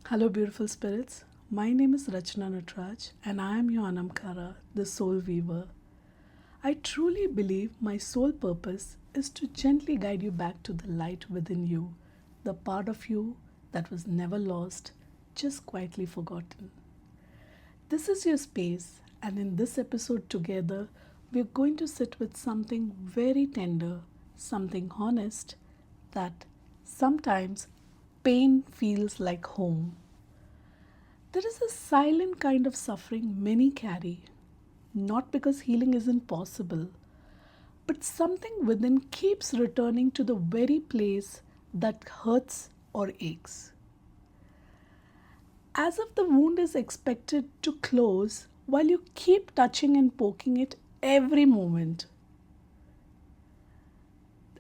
Hello, beautiful spirits. My name is Rachna Natraj, and I am your Anamkara, the soul weaver. I truly believe my sole purpose is to gently guide you back to the light within you, the part of you that was never lost, just quietly forgotten. This is your space, and in this episode together, we're going to sit with something very tender, something honest, that sometimes pain feels like home. There is a silent kind of suffering many carry, not because healing isn't possible, but something within keeps returning to the very place that hurts or aches. As if the wound is expected to close while you keep touching and poking it every moment.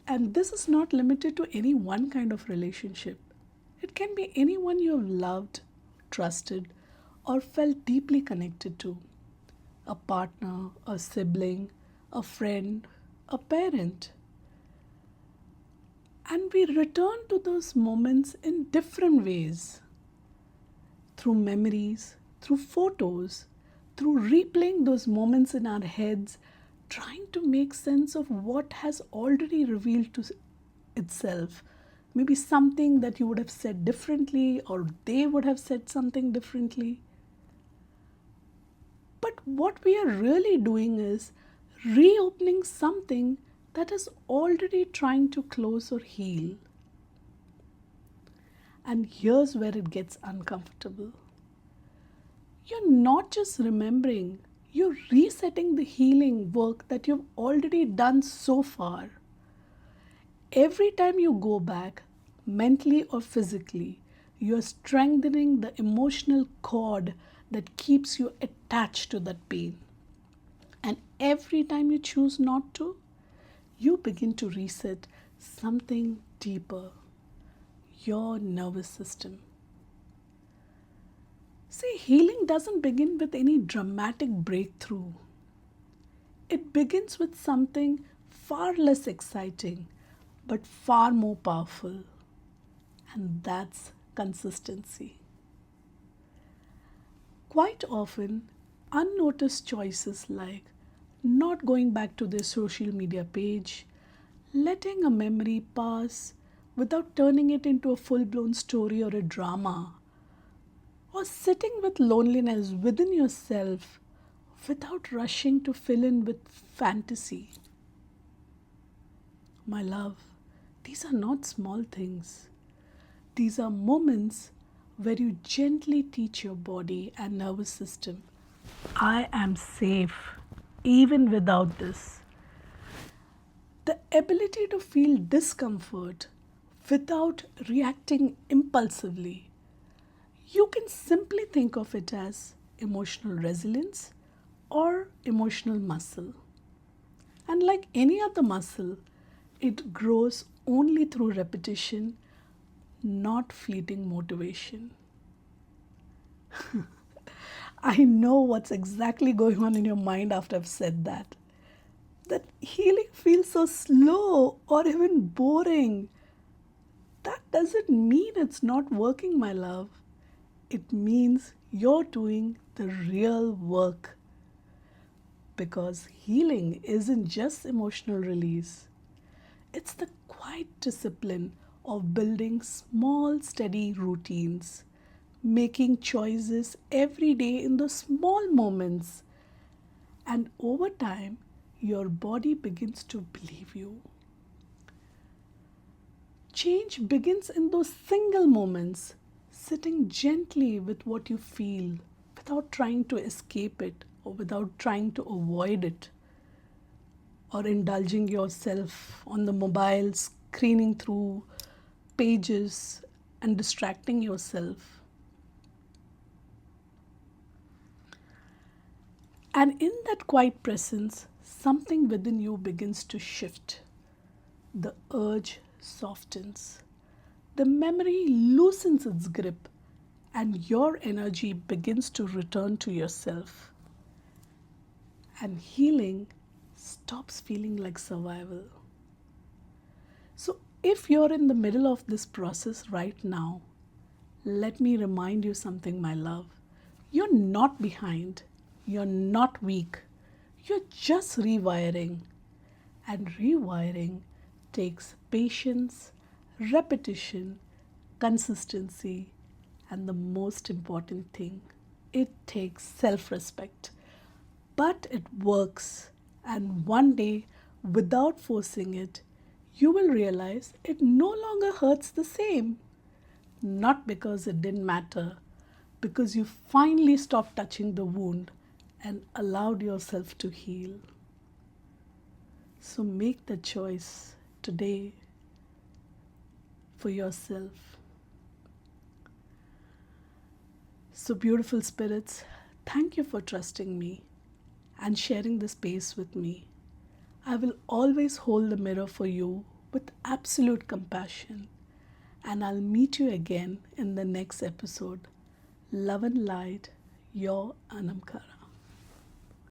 And this is not limited to any one kind of relationship. It can be anyone you have loved, trusted, or felt deeply connected to: a partner, a sibling, a friend, a parent. And we return to those moments in different ways, through memories, through photos, through replaying those moments in our heads, trying to make sense of what has already revealed to itself. Maybe something that you would have said differently, or they would have said something differently. But what we are really doing is reopening something that is already trying to close or heal. And here's where it gets uncomfortable. You're not just remembering, you're resetting the healing work that you've already done so far. Every time you go back, mentally or physically, you're strengthening the emotional cord that keeps you attached to that pain. And every time you choose not to, you begin to reset something deeper: your nervous system. See, healing doesn't begin with any dramatic breakthrough. It begins with something far less exciting but far more powerful, and that's consistency. Quite often, unnoticed choices like not going back to their social media page, letting a memory pass without turning it into a full blown story or a drama, or sitting with loneliness within yourself without rushing to fill in with fantasy. My love, these are not small things. These are moments where you gently teach your body and nervous system, I am safe even without this. The ability to feel discomfort without reacting impulsively. You can simply think of it as emotional resilience or emotional muscle. And like any other muscle, it grows only through repetition, not fleeting motivation. I know what's exactly going on in your mind after I've said that. That healing feels so slow or even boring. That doesn't mean it's not working, my love. It means you're doing the real work. Because healing isn't just emotional release, it's the quiet discipline of building small, steady routines, making choices every day in the small moments. And over time, your body begins to believe you. Change begins in those single moments, sitting gently with what you feel without trying to escape it or without trying to avoid it, or indulging yourself on the mobile, screening through pages and distracting yourself. And in that quiet presence, something within you begins to shift. The urge softens, the memory loosens its grip, and your energy begins to return to yourself. And healing stops feeling like survival. So, if you're in the middle of this process right now, Let me remind you something, my love. You're not behind. You're not weak. You're just rewiring. And rewiring takes patience, repetition, consistency, and the most important thing, it takes self respect. But it works, and one day, without forcing it, you will realize it no longer hurts the same. Not because it didn't matter, because you finally stopped touching the wound and allowed yourself to heal. So make the choice today for yourself. So, beautiful spirits, thank you for trusting me and sharing the space with me. I will always hold the mirror for you with absolute compassion, and I'll meet you again in the next episode. Love and light, your Anamkara.